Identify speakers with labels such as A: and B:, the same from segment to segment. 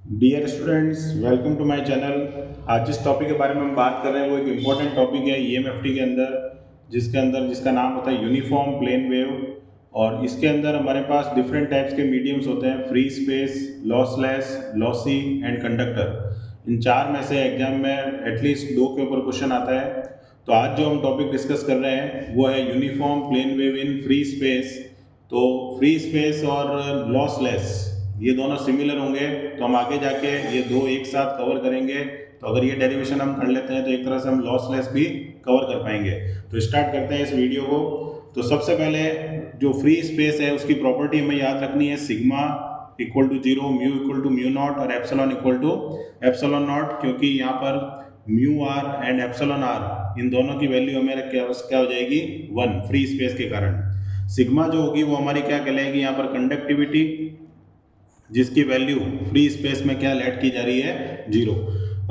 A: Dear students, welcome to my channel. आज जिस topic के बारे में हम बात कर रहे हैं वो एक इम्पॉर्टेंट टॉपिक है ईएमएफटी के अंदर, जिसका नाम होता है यूनिफॉर्म प्लेन वेव। और इसके अंदर हमारे पास डिफरेंट टाइप्स के मीडियम्स होते हैं: free space, lossless, lossy and conductor. इन चार में से एग्जाम में एटलीस्ट दो के ऊपर क्वेश्चन आता है। तो आज जो हम टॉपिक डिस्कस कर रहे हैं वो है uniform plane wave in free space. तो फ्री स्पेस और लॉसलेस ये दोनों सिमिलर होंगे, तो हम आगे जाके ये दो एक साथ कवर करेंगे। तो अगर ये डेरिवेशन हम कर लेते हैं तो एक तरह से हम लॉसलेस भी कवर कर पाएंगे। तो स्टार्ट करते हैं इस वीडियो को। तो सबसे पहले जो फ्री स्पेस है उसकी प्रॉपर्टी हमें याद रखनी है: sigma equal to zero, mu equal to mu not और epsilon equal to epsilon not. क्योंकि यहाँ पर mu R and epsilon R इन दोनों की वैल्यू हमें क्या हो जाएगी, 1, फ्री स्पेस के कारण। सिग्मा जो होगी वो हमारी क्या कहलाएगी, यहाँ पर कंडक्टिविटी, जिसकी वैल्यू फ्री स्पेस में क्या लेट की जा रही है, 0।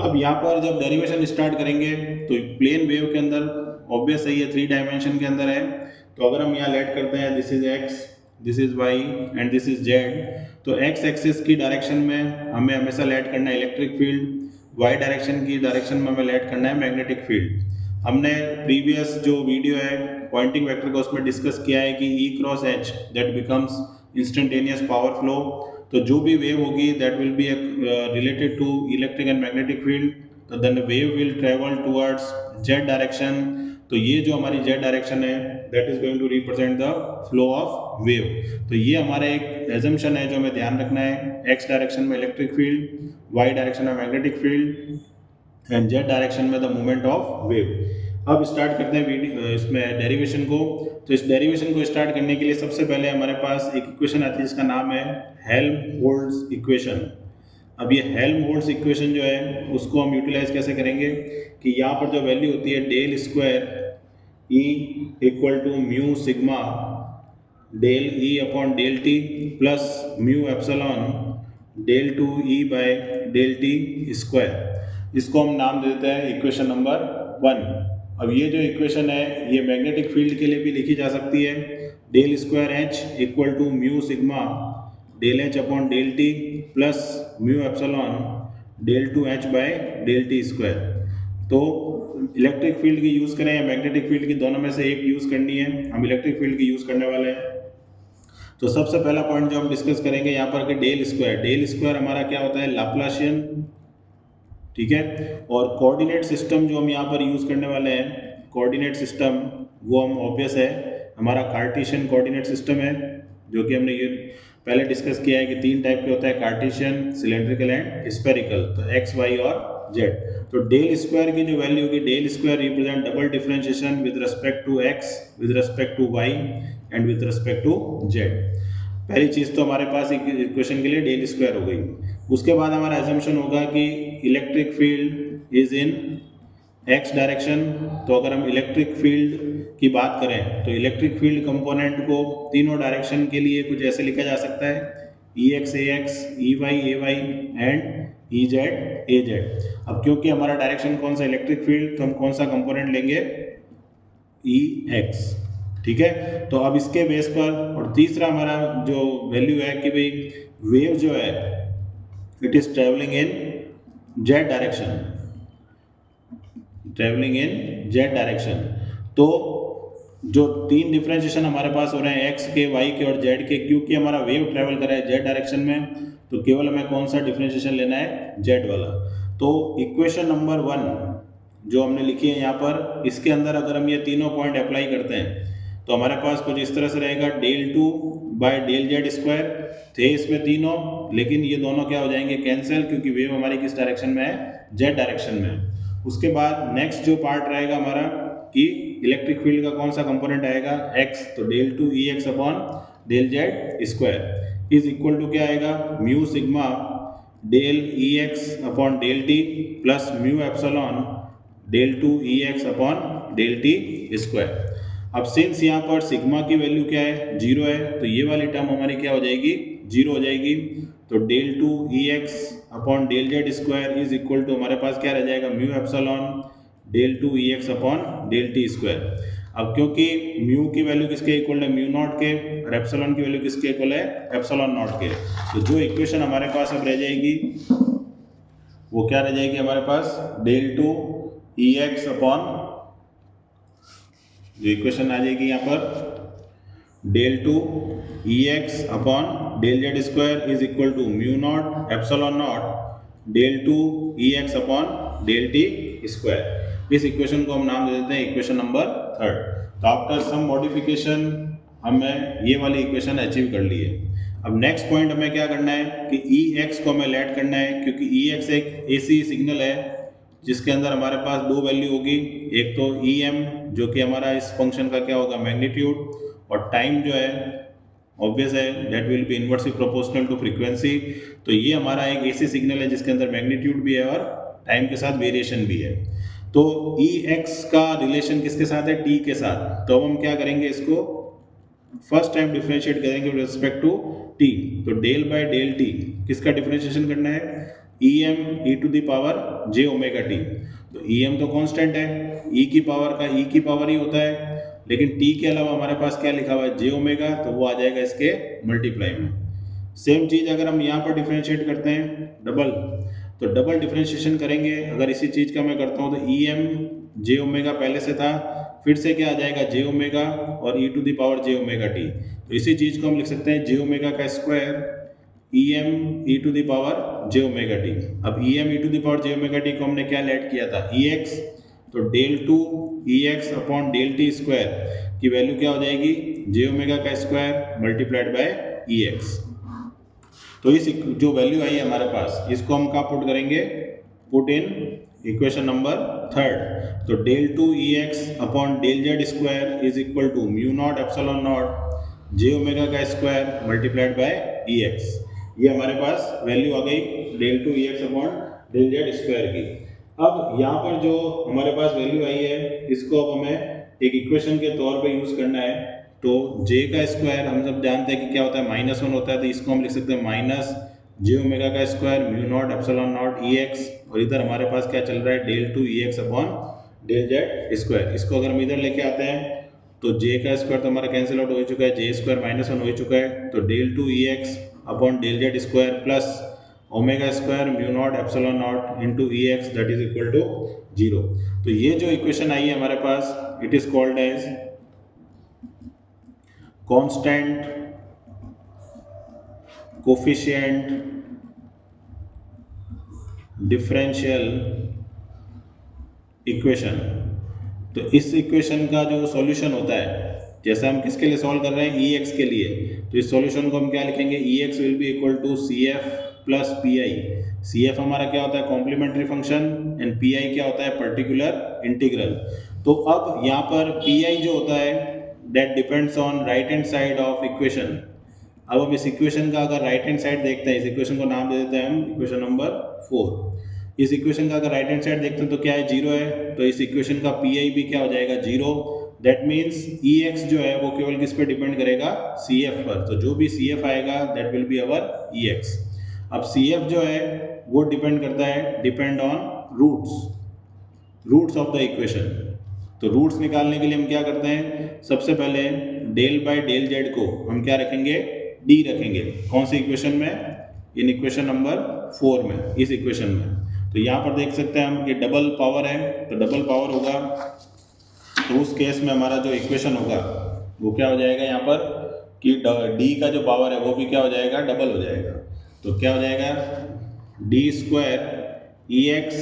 A: अब यहाँ पर जब डेरिवेशन स्टार्ट करेंगे तो प्लेन वेव के अंदर ऑब्वियस है ये 3 डायमेंशन के अंदर है। तो अगर हम यहाँ लेट करते हैं this is X, this is Y and this is Z, तो एक्स एक्सिस की डायरेक्शन में हमें हमेशा लेट करना है इलेक्ट्रिक फील्ड, वाई डायरेक्शन की डायरेक्शन में हमें लेट करना है मैग्नेटिक फील्ड। हमने प्रीवियस जो वीडियो है पॉइंटिंग वेक्टर का उसमें डिस्कस किया है कि E cross H that becomes instantaneous power flow. तो जो भी वेव होगी that will be related to electric and magnetic field, तो then wave will travel towards Z direction. तो ये जो हमारी जेड डायरेक्शन है that is going to represent the flow of wave. तो ये हमारा एक एजम्पशन है जो हमें ध्यान रखना है: एक्स डायरेक्शन में इलेक्ट्रिक फील्ड, वाई डायरेक्शन में magnetic field and Z direction में द मूवमेंट ऑफ वेव। अब स्टार्ट करते हैं वीडियो इसमें डेरिवेशन को। तो इस डेरिवेशन को स्टार्ट करने के लिए सबसे पहले हमारे पास एक इक्वेशन आती है जिसका नाम है हेल्महोल्ट्ज इक्वेशन। अब ये हेल्महोल्ट्ज इक्वेशन जो है उसको हम यूटिलाइज कैसे करेंगे कि यहाँ पर जो वैल्यू होती है del square E equal to mu sigma del E upon del T plus mu epsilon del two E by del T square. इसको हम नाम दे देते हैं इक्वेशन नंबर 1। अब ये जो इक्वेशन है ये मैग्नेटिक फील्ड के लिए भी लिखी जा सकती है: del square H equal to mu sigma del H upon del T plus mu epsilon del two H by del T square. तो इलेक्ट्रिक फील्ड की यूज़ करें या मैग्नेटिक फील्ड की, दोनों में से एक यूज़ करनी है। हम इलेक्ट्रिक फील्ड की यूज़ करने वाले हैं। तो सबसे पहला पॉइंट जो हम डिस्कस करेंगे यहाँ पर कि डेल स्क्वायर हमारा क्या होता है, लाप्लाशियन, ठीक है। और कोऑर्डिनेट सिस्टम जो हम यहाँ पर यूज़ करने वाले हैं, कोऑर्डिनेट सिस्टम वो हम ऑब्वियस है हमारा कार्टेशियन कोऑर्डिनेट सिस्टम है, जो कि हमने ये पहले डिस्कस किया है कि 3 टाइप के होता है: कार्टेशियन, सिलेंड्रिकल एंड स्फेरिकल। तो एक्स, वाई और जेड। तो डेल स्क्वायर की जो वैल्यू होगी, del square represent double differentiation with respect to X, with respect to Y and with respect to Z. पहली चीज़ तो हमारे पास इक्वेशन के लिए डेल स्क्वायर हो गई। उसके बाद हमारा एजम्पशन होगा कि electric field is in x direction. तो अगर हम इलेक्ट्रिक फील्ड की बात करें तो इलेक्ट्रिक फील्ड कंपोनेंट को तीनों डायरेक्शन के लिए कुछ ऐसे लिखा जा सकता है: E X A X, E Y A Y and E Z A Z. अब क्योंकि हमारा डायरेक्शन कौन सा, इलेक्ट्रिक फील्ड, तो हम कौन सा कंपोनेंट लेंगे, ई एक्स, ठीक है। तो अब इसके बेस पर, और तीसरा हमारा जो वैल्यू है कि भाई वेव जो है it is travelling in Z direction, travelling in Z direction. तो जो 3 डिफरेंशिएशन हमारे पास हो रहे हैं एक्स के, वाई के और जेड के, क्योंकि हमारा वेव ट्रेवल कर रहा है जेड डायरेक्शन में, तो केवल हमें कौन सा डिफरेंशिएशन लेना है, जेड वाला। तो इक्वेशन नंबर 1 जो हमने लिखी है यहाँ पर, इसके अंदर अगर हम ये तीनों पॉइंट अप्लाई करते हैं तो हमारे पास कुछ इस तरह से रहेगा: del two by del Z square. थे इसमें तीनों, लेकिन ये दोनों क्या हो जाएंगे, कैंसिल, क्योंकि वेव हमारी किस डायरेक्शन में है, जेड डायरेक्शन में है। उसके बाद नेक्स्ट जो पार्ट रहेगा हमारा कि इलेक्ट्रिक फील्ड का कौन सा कंपोनेंट आएगा, एक्स, तो del two E X upon del Z square is equal to क्या आएगा, mu sigma del E X upon del T plus mu epsilon del two E X upon del T square. अब since यहाँ पर sigma की value क्या है, 0 है, तो ये वाली टर्म हमारी क्या हो जाएगी, 0 हो जाएगी। तो del two E X upon del Z square is equal to हमारे पास क्या रह जाएगा, mu epsilon del two E X upon del T square. अब क्योंकि म्यू की वैल्यू किसके इक्वल है, म्यू नॉट के, और एप्सिलॉन की वैल्यू किसके इक्वल है, एप्सिलॉन नॉट के, तो जो इक्वेशन हमारे पास अब रह जाएगी वो क्या रह जाएगी हमारे पास, del two E X upon, जो इक्वेशन आ जाएगी यहाँ पर del two E X upon del Z square is equal to mu not epsilon naught del two E X upon del T square. इस इक्वेशन को हम नाम दे देते हैं इक्वेशन नंबर 3। तो आफ्टर सम मॉडिफिकेशन हमें ये वाली इक्वेशन अचीव कर ली है। अब नेक्स्ट पॉइंट हमें क्या करना है कि ई एक्स को हमें लेट करना है, क्योंकि ई एक्स एक एसी सिग्नल है जिसके अंदर हमारे पास दो वैल्यू होगी, एक तो ई एम जो कि हमारा इस फंक्शन का क्या होगा, मैग्नीट्यूड, और टाइम जो है ऑब्वियस है that will be inversely proportional to frequency. तो ये हमारा एक एसी सिग्नल है जिसके अंदर मैग्नीट्यूड भी है और टाइम के साथ वेरिएशन भी है। तो ई एक्स का रिलेशन किसके साथ है, टी के साथ। तो अब हम क्या करेंगे, इसको फर्स्ट टाइम डिफरेंशिएट करेंगे विद रिस्पेक्ट टू टी। तो डेल बाय डेल टी किसका डिफरेंशिएशन करना है, E M E to the power J omega T. तो ई एम तो कांस्टेंट है, ई की पावर का ई की पावर ही होता है, लेकिन टी के अलावा हमारे पास क्या लिखा हुआ है, जे ओमेगा, तो वो आ जाएगा इसके मल्टीप्लाई में। सेम चीज़ अगर हम यहाँ पर डिफरेंशिएट करते हैं डबल, तो डबल डिफरेंशिएशन करेंगे अगर इसी चीज़ का मैं करता हूँ, तो ई एम जे ओमेगा पहले से था, फिर से क्या आ जाएगा, जे ओमेगा और E to the power J omega T. तो इसी चीज़ को हम लिख सकते हैं जे ओमेगा का square E M E to the power J omega T. अब E M E to the power J omega T को हमने क्या लेट किया था, ई एक्स, तो del two E X upon del T square की value क्या हो जाएगी, जे ओमेगा का square multiplied by E X. तो इस जो वैल्यू आई है हमारे पास, इसको हम कहाँ पुट करेंगे, पुट इन इक्वेशन नंबर 3। तो del two E X upon del Z square is equal to mu not epsilon not J omega का square multiplied by E X. ये हमारे पास वैल्यू आ गई del two E X upon del Z square की। अब यहाँ पर जो हमारे पास वैल्यू आई है, इसको अब हमें एक इक्वेशन के तौर पे यूज़ करना है। तो j का स्क्वायर हम सब जानते हैं कि क्या होता है, -1 होता है, तो इसको हम लिख सकते हैं माइनस जे ओमेगा का square mu not epsilon not E X, और इधर हमारे पास क्या चल रहा है, del two E X upon del Z square. इसको अगर हम इधर लेके आते हैं तो j का स्क्वायर तो हमारा कैंसिल आउट हो चुका है, जे स्क्वायर -1 हो चुका है, तो del two E X upon del Z square plus omega square mu not epsilon not into E X that is equal to 0। तो ये जो इक्वेशन आई है हमारे पास, it is called as constant coefficient differential equation. तो इस equation का जो सॉल्यूशन होता है, जैसे हम किसके लिए सॉल्व कर रहे हैं, ई एक्स के लिए, तो इस सॉल्यूशन को हम क्या लिखेंगे, E X will be equal to C F plus P I. C F हमारा क्या होता है, complementary function, and P I क्या होता है, पर्टिकुलर इंटीग्रल। तो अब यहाँ पर पी आई जो होता है that depends on right hand side of equation. अब हम इस इक्वेशन का अगर राइट हैंड साइड देखते हैं, इस इक्वेशन को नाम दे देते हैं हम इक्वेशन नंबर 4। इस इक्वेशन का अगर राइट हैंड साइड देखते हैं तो क्या है, 0 है, तो इस इक्वेशन का पी आई भी क्या हो जाएगा, 0। दैट मीन्स ई एक्स जो है वो केवल किस पे डिपेंड करेगा, सी एफ पर। तो जो भी सी एफ आएगा that will be our E X. अब सी एफ जो है वो डिपेंड करता है, depend on roots of the equation. तो रूट्स निकालने के लिए हम क्या करते हैं, सबसे पहले डेल बाय डेल जेड को हम क्या रखेंगे, डी रखेंगे। कौन सी इक्वेशन में, इन इक्वेशन नंबर 4 में, इस इक्वेशन में। तो यहाँ पर देख सकते हैं हम कि डबल पावर है, तो डबल पावर होगा, तो उस केस में हमारा जो इक्वेशन होगा वो क्या हो जाएगा यहाँ पर कि डी का जो पावर है वो भी क्या हो जाएगा, डबल हो जाएगा। तो क्या हो जाएगा, D square E X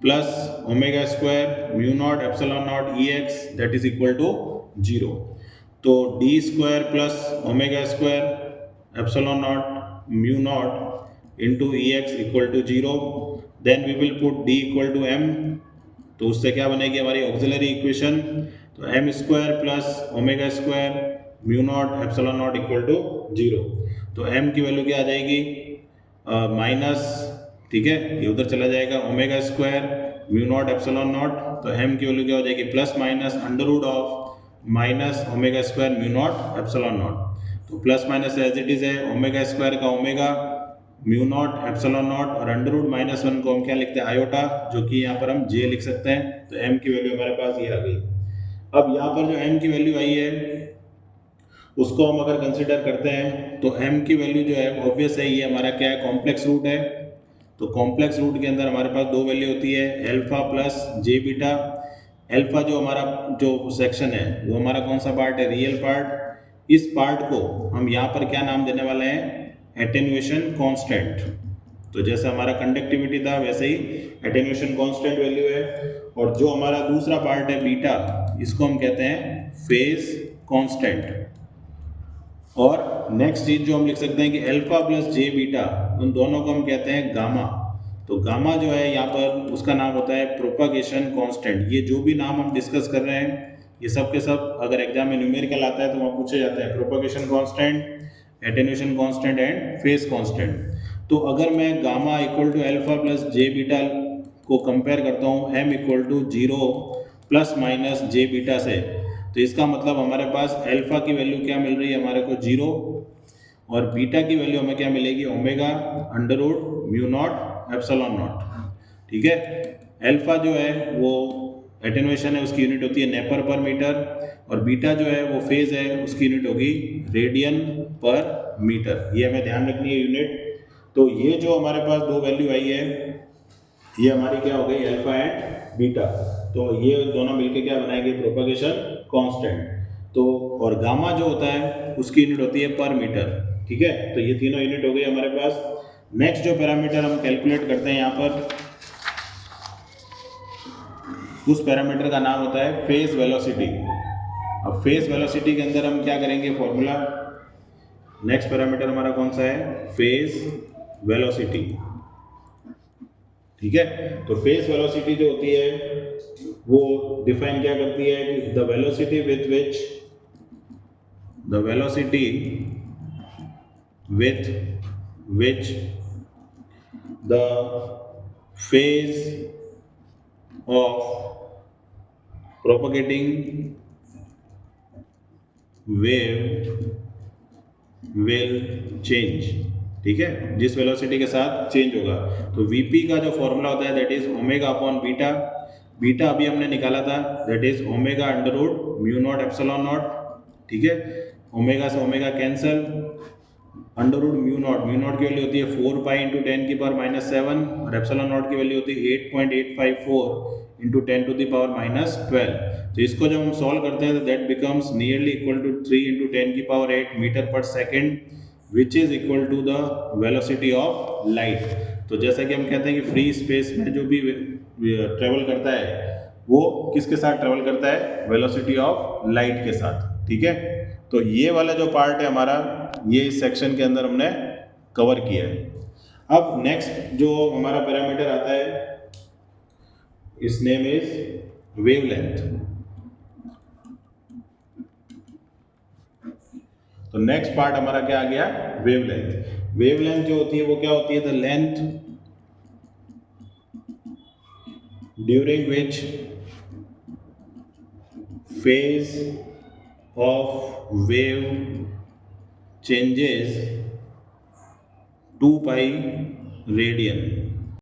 A: plus omega square mu not epsilon not E X that is equal to 0। तो D square plus omega square epsilon naught mu naught into E X equal to 0। Then we will put D equal to M, तो उससे क्या बनेगी हमारी auxiliary equation. तो M square plus omega square mu not epsilon naught equal to 0। तो M की value क्या आ जाएगी, माइनस, ठीक है, ये उधर चला जाएगा, omega square mu not epsilon not, तो एम की वैल्यू क्या हो जाएगी, plus minus under root of minus omega square mu not epsilon not. तो plus minus as it is है, ओमेगा स्क्वायर का omega mu not epsilon not, और under root -1 को हम क्या लिखते हैं, आयोटा, जो कि यहाँ पर हम जे लिख सकते हैं। तो एम की वैल्यू हमारे पास ये आ गई। अब यहाँ पर जो m की वैल्यू आई है उसको हम अगर कंसिडर करते हैं तो m की वैल्यू जो है ऑब्वियस है, ये हमारा क्या है, कॉम्प्लेक्स रूट है। तो कॉम्प्लेक्स रूट के अंदर हमारे पास दो वैल्यू होती है, alpha plus J beta. Alpha जो हमारा जो सेक्शन है वो हमारा कौन सा पार्ट है, रियल पार्ट। इस पार्ट को हम यहाँ पर क्या नाम देने वाले हैं, एटेन्यूएशन कांस्टेंट। तो जैसे हमारा कंडक्टिविटी था वैसे ही एटेन्यूएशन कांस्टेंट वैल्यू है। और जो हमारा दूसरा पार्ट है बीटा, इसको हम कहते हैं फेज कांस्टेंट। और नेक्स्ट चीज जो हम लिख सकते हैं कि अल्फा प्लस जे बीटा, उन दोनों को हम कहते हैं गामा। तो गामा जो है यहाँ पर उसका नाम होता है प्रोपागेशन कांस्टेंट। ये जो भी नाम हम डिस्कस कर रहे हैं ये सब के सब अगर एग्जाम में न्यूमेरिकल आता है तो वहाँ पूछे जाते हैं, propagation constant, attenuation constant and phase constant. तो अगर मैं gamma equal to alpha plus J beta को कंपेयर करता हूँ M equal to 0 plus minus J beta से, तो इसका मतलब हमारे पास अल्फा की वैल्यू क्या मिल रही है हमारे को 0, और बीटा की वैल्यू हमें क्या मिलेगी, omega under root mu not epsilon naught. ठीक है, अल्फा जो है वो एटेन्यूएशन है, उसकी यूनिट होती है नेपर पर मीटर, और बीटा जो है वो फेज है, उसकी यूनिट होगी रेडियन पर मीटर। ये हमें ध्यान रखनी है यूनिट। तो ये जो हमारे पास दो वैल्यू आई है ये हमारी क्या हो गई, अल्फा एंड बीटा। तो ये दोनों मिलके क्या बनाएंगे, प्रोपगेशन कांस्टेंट। तो और गामा जो होता है उसकी यूनिट होती है पर मीटर। ठीक है, तो ये तीनों यूनिट हो गई हमारे पास। नेक्स्ट जो पैरामीटर हम कैलकुलेट करते हैं यहाँ पर, उस पैरामीटर का नाम होता है फेज वेलोसिटी। अब फेज वेलोसिटी के अंदर हम क्या करेंगे, फॉर्मूला, नेक्स्ट पैरामीटर हमारा कौन सा है, फेज वेलोसिटी। ठीक है, तो फेज वेलोसिटी जो होती है वो डिफाइन क्या करती है कि the velocity with which the phase of propagating wave will change. ठीक है, जिस वेलोसिटी के साथ चेंज होगा। तो वीपी का जो फॉर्मूला होता है that is omega upon beta. Beta अभी हमने निकाला था, that is omega under root mu not epsilon naught. ठीक है, ओमेगा से omega cancel, under root mu naught की वैल्यू होती है 4 पाई इंटू 10 की पावर माइनस 7, और एप्सिलॉन नॉट की वैल्यू होती है 8.854 into 10 to the power minus 12। तो इसको जब हम सॉल्व करते हैं तो that becomes nearly equal to 3 into 10 की power 8 metre per second, which is equal to the velocity of light. तो जैसा कि हम कहते हैं कि फ्री स्पेस में जो भी ट्रेवल करता है वो किसके साथ ट्रेवल करता है, वेलोसिटी ऑफ लाइट के साथ। ठीक है, तो ये वाला जो पार्ट है हमारा, ये इस सेक्शन के अंदर हमने कवर किया है। अब नेक्स्ट जो हमारा पैरामीटर आता है, इस नेम इज वेवलेंथ। तो नेक्स्ट पार्ट हमारा क्या आ गया, वेवलेंथ। वेवलेंथ जो होती है वो क्या होती है, the length during which phase of wave changes 2 pi radian.